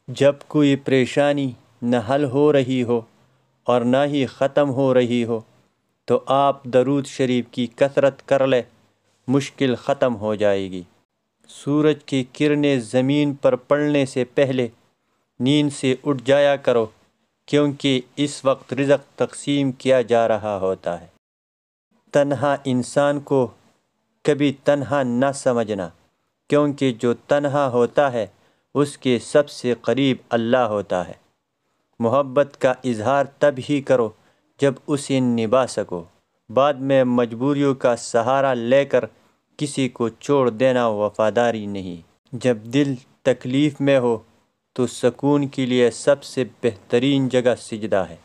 جب کوئی پریشانی نہ حل ہو رہی ہو اور نہ ہی ختم ہو رہی ہو تو آپ درود شریف کی کثرت کر لیں، مشکل ختم ہو جائے گی۔ سورج کی کرنیں زمین پر پڑنے سے پہلے نیند سے اٹھ جایا کرو، کیونکہ اس وقت رزق تقسیم کیا جا رہا ہوتا ہے۔ تنہا انسان کو کبھی تنہا نہ سمجھنا، کیونکہ جو تنہا ہوتا ہے اس کے سب سے قریب اللہ ہوتا ہے۔ محبت کا اظہار تب ہی کرو جب اسے نبھا سکو، بعد میں مجبوریوں کا سہارا لے کر کسی کو چھوڑ دینا وفاداری نہیں۔ جب دل تکلیف میں ہو تو سکون کے لیے سب سے بہترین جگہ سجدہ ہے۔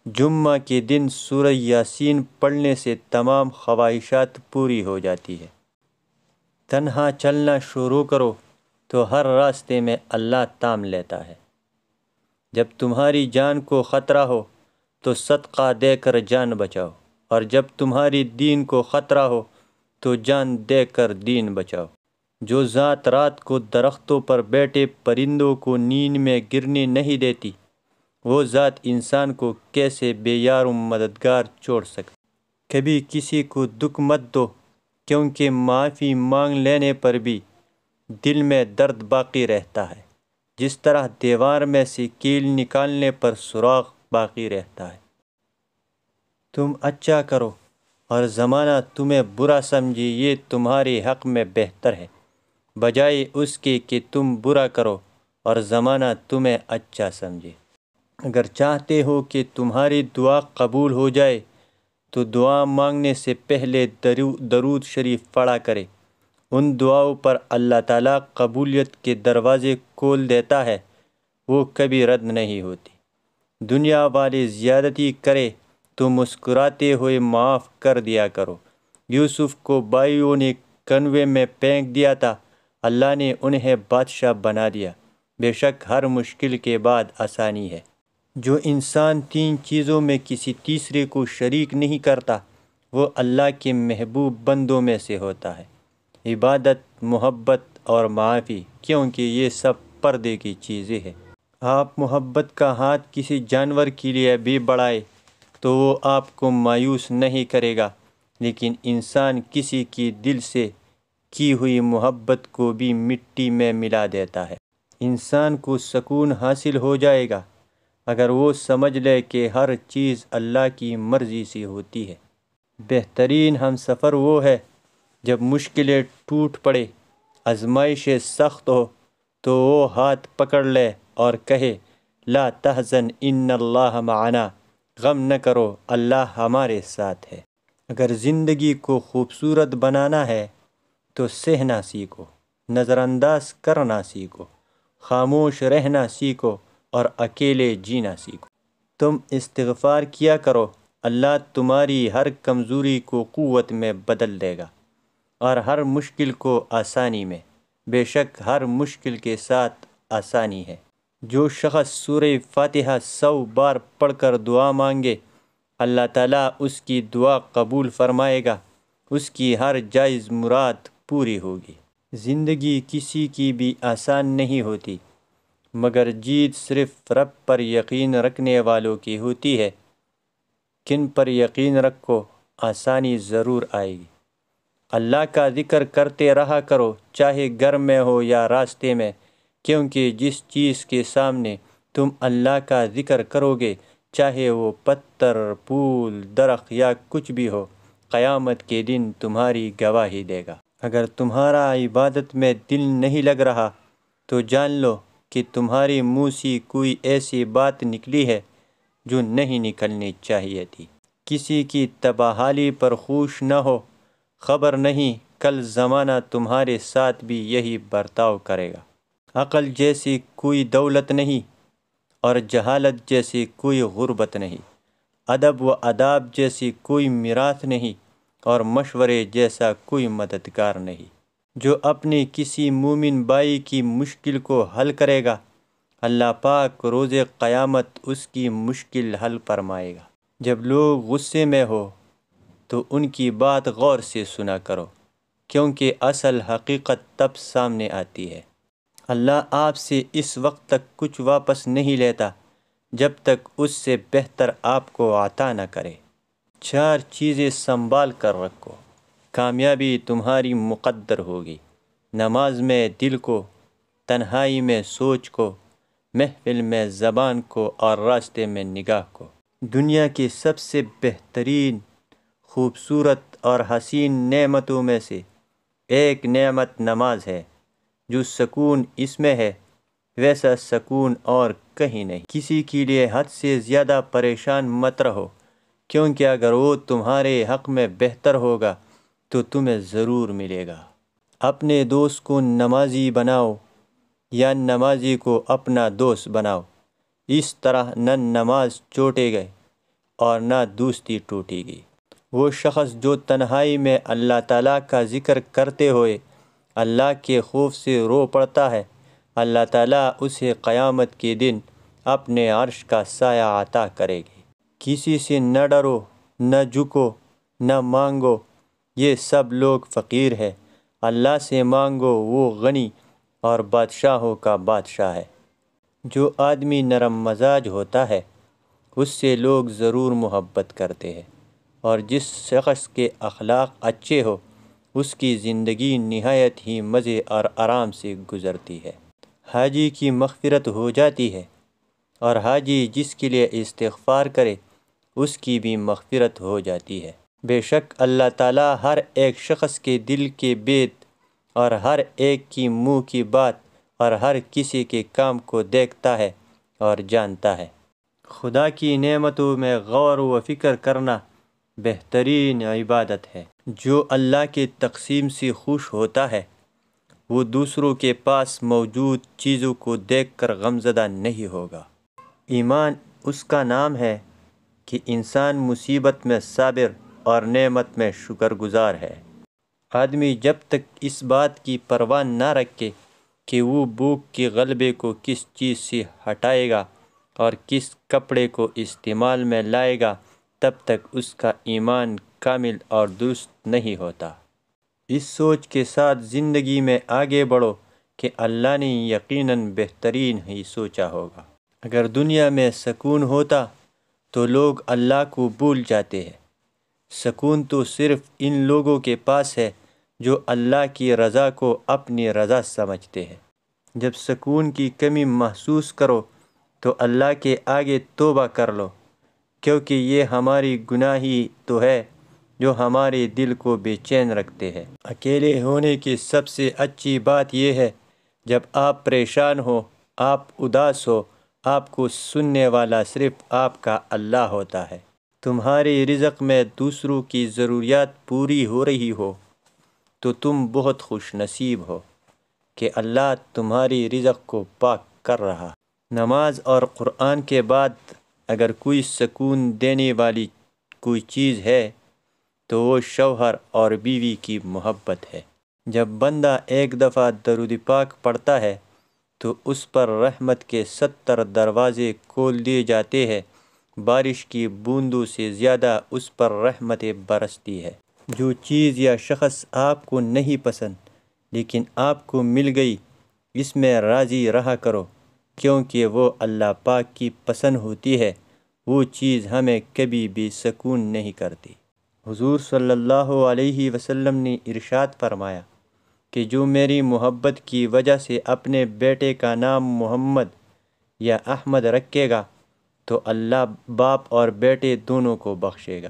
جمعہ کے دن سورہ یاسین پڑھنے سے تمام خواہشات پوری ہو جاتی ہے۔ تنہا چلنا شروع کرو تو ہر راستے میں اللہ تام لیتا ہے۔ جب تمہاری جان کو خطرہ ہو تو صدقہ دے کر جان بچاؤ، اور جب تمہاری دین کو خطرہ ہو تو جان دے کر دین بچاؤ۔ جو ذات رات کو درختوں پر بیٹھے پرندوں کو نیند میں گرنے نہیں دیتی، وہ ذات انسان کو کیسے بے یار و مددگار چھوڑ سکتی۔ کبھی کسی کو دکھ مت دو، کیونکہ معافی مانگ لینے پر بھی دل میں درد باقی رہتا ہے، جس طرح دیوار میں سے کیل نکالنے پر سراغ باقی رہتا ہے۔ تم اچھا کرو اور زمانہ تمہیں برا سمجھے، یہ تمہارے حق میں بہتر ہے، بجائے اس کے کہ تم برا کرو اور زمانہ تمہیں اچھا سمجھے۔ اگر چاہتے ہو کہ تمہاری دعا قبول ہو جائے تو دعا مانگنے سے پہلے درود شریف پڑھا کرے۔ ان دعاؤں پر اللہ تعالیٰ قبولیت کے دروازے کھول دیتا ہے، وہ کبھی رد نہیں ہوتی۔ دنیا والے زیادتی کرے تو مسکراتے ہوئے معاف کر دیا کرو۔ یوسف کو بھائیوں نے کنویں میں پھینک دیا تھا، اللہ نے انہیں بادشاہ بنا دیا۔ بے شک ہر مشکل کے بعد آسانی ہے۔ جو انسان تین چیزوں میں کسی تیسرے کو شریک نہیں کرتا، وہ اللہ کے محبوب بندوں میں سے ہوتا ہے۔ عبادت، محبت اور معافی، کیونکہ یہ سب پردے کی چیزیں ہیں۔ آپ محبت کا ہاتھ کسی جانور کے لیے بھی بڑھائے تو وہ آپ کو مایوس نہیں کرے گا، لیکن انسان کسی کی دل سے کی ہوئی محبت کو بھی مٹی میں ملا دیتا ہے۔ انسان کو سکون حاصل ہو جائے گا اگر وہ سمجھ لے کہ ہر چیز اللہ کی مرضی سے ہوتی ہے۔ بہترین ہم سفر وہ ہے جب مشکلیں ٹوٹ پڑے، آزمائشیں سخت ہو تو وہ ہاتھ پکڑ لے اور کہے لا تحزن ان اللہ معنا، غم نہ کرو اللہ ہمارے ساتھ ہے۔ اگر زندگی کو خوبصورت بنانا ہے تو سہنا سیکھو، نظر انداز کرنا سیکھو، خاموش رہنا سیکھو اور اکیلے جینا سیکھو۔ تم استغفار کیا کرو، اللہ تمہاری ہر کمزوری کو قوت میں بدل دے گا اور ہر مشکل کو آسانی میں۔ بے شک ہر مشکل کے ساتھ آسانی ہے۔ جو شخص سورہ فاتحہ 100 بار پڑھ کر دعا مانگے، اللہ تعالیٰ اس کی دعا قبول فرمائے گا، اس کی ہر جائز مراد پوری ہوگی۔ زندگی کسی کی بھی آسان نہیں ہوتی، مگر جیت صرف رب پر یقین رکھنے والوں کی ہوتی ہے۔ کن پر یقین رکھو، آسانی ضرور آئے گی۔ اللہ کا ذکر کرتے رہا کرو، چاہے گھر میں ہو یا راستے میں، کیونکہ جس چیز کے سامنے تم اللہ کا ذکر کرو گے، چاہے وہ پتھر، پھول، درخت یا کچھ بھی ہو، قیامت کے دن تمہاری گواہی دے گا۔ اگر تمہارا عبادت میں دل نہیں لگ رہا تو جان لو کہ تمہاری منہ سے کوئی ایسی بات نکلی ہے جو نہیں نکلنی چاہیے تھی۔ کسی کی تباہی پر خوش نہ ہو، خبر نہیں کل زمانہ تمہارے ساتھ بھی یہی برتاؤ کرے گا۔ عقل جیسی کوئی دولت نہیں اور جہالت جیسی کوئی غربت نہیں، ادب و آداب جیسی کوئی میراث نہیں اور مشورے جیسا کوئی مددگار نہیں۔ جو اپنے کسی مومن بھائی کی مشکل کو حل کرے گا، اللہ پاک روز قیامت اس کی مشکل حل فرمائے گا۔ جب لوگ غصے میں ہو تو ان کی بات غور سے سنا کرو، کیونکہ اصل حقیقت تب سامنے آتی ہے۔ اللہ آپ سے اس وقت تک کچھ واپس نہیں لیتا جب تک اس سے بہتر آپ کو عطا نہ کرے۔ 4 چیزیں سنبھال کر رکھو، کامیابی تمہاری مقدر ہوگی۔ نماز میں دل کو، تنہائی میں سوچ کو، محفل میں زبان کو اور راستے میں نگاہ کو۔ دنیا کی سب سے بہترین، خوبصورت اور حسین نعمتوں میں سے ایک نعمت نماز ہے۔ جو سکون اس میں ہے ویسا سکون اور کہیں نہیں۔ کسی کے لیے حد سے زیادہ پریشان مت رہو، کیونکہ اگر وہ تمہارے حق میں بہتر ہوگا تو تمہیں ضرور ملے گا۔ اپنے دوست کو نمازی بناؤ یا نمازی کو اپنا دوست بناؤ، اس طرح نہ نماز چھوٹے گئے اور نہ دوستی ٹوٹے گی۔ وہ شخص جو تنہائی میں اللہ تعالیٰ کا ذکر کرتے ہوئے اللہ کے خوف سے رو پڑتا ہے، اللہ تعالیٰ اسے قیامت کے دن اپنے عرش کا سایہ عطا کرے گی۔ کسی سے نہ ڈرو، نہ جھکو، نہ مانگو، یہ سب لوگ فقیر ہے۔ اللہ سے مانگو، وہ غنی اور بادشاہوں کا بادشاہ ہے۔ جو آدمی نرم مزاج ہوتا ہے اس سے لوگ ضرور محبت کرتے ہیں، اور جس شخص کے اخلاق اچھے ہو اس کی زندگی نہایت ہی مزے اور آرام سے گزرتی ہے۔ حاجی کی مغفرت ہو جاتی ہے، اور حاجی جس کے لیے استغفار کرے اس کی بھی مغفرت ہو جاتی ہے۔ بے شک اللہ تعالیٰ ہر ایک شخص کے دل کے بید اور ہر ایک کی منہ کی بات اور ہر کسی کے کام کو دیکھتا ہے اور جانتا ہے۔ خدا کی نعمتوں میں غور و فکر کرنا بہترین عبادت ہے۔ جو اللہ کے تقسیم سے خوش ہوتا ہے وہ دوسروں کے پاس موجود چیزوں کو دیکھ کر غمزدہ نہیں ہوگا۔ ایمان اس کا نام ہے کہ انسان مصیبت میں صابر اور نعمت میں شکر گزار ہے۔ آدمی جب تک اس بات کی پرواہ نہ رکھے کہ وہ بھوک کے غلبے کو کس چیز سے ہٹائے گا اور کس کپڑے کو استعمال میں لائے گا، تب تک اس کا ایمان کامل اور درست نہیں ہوتا۔ اس سوچ کے ساتھ زندگی میں آگے بڑھو کہ اللہ نے یقیناً بہترین ہی سوچا ہوگا۔ اگر دنیا میں سکون ہوتا تو لوگ اللہ کو بھول جاتے ہیں۔ سکون تو صرف ان لوگوں کے پاس ہے جو اللہ کی رضا کو اپنی رضا سمجھتے ہیں۔ جب سکون کی کمی محسوس کرو تو اللہ کے آگے توبہ کر لو، کیونکہ یہ ہماری گناہ ہی تو ہے جو ہمارے دل کو بے چین رکھتے ہیں۔ اکیلے ہونے کی سب سے اچھی بات یہ ہے جب آپ پریشان ہو، آپ اداس ہو، آپ کو سننے والا صرف آپ کا اللہ ہوتا ہے۔ تمہاری رزق میں دوسروں کی ضروریات پوری ہو رہی ہو تو تم بہت خوش نصیب ہو کہ اللہ تمہاری رزق کو پاک کر رہا۔ نماز اور قرآن کے بعد اگر کوئی سکون دینے والی کوئی چیز ہے تو وہ شوہر اور بیوی کی محبت ہے۔ جب بندہ ایک دفعہ درود پاک پڑھتا ہے تو اس پر رحمت کے 70 دروازے کھول دیے جاتے ہیں۔ بارش کی بوندوں سے زیادہ اس پر رحمتیں برستی ہے۔ جو چیز یا شخص آپ کو نہیں پسند لیکن آپ کو مل گئی، اس میں راضی رہا کرو، کیونکہ وہ اللہ پاک کی پسند ہوتی ہے۔ وہ چیز ہمیں کبھی بھی سکون نہیں کرتی۔ حضور صلی اللہ علیہ وسلم نے ارشاد فرمایا کہ جو میری محبت کی وجہ سے اپنے بیٹے کا نام محمد یا احمد رکھے گا تو اللہ باپ اور بیٹے دونوں کو بخشے گا۔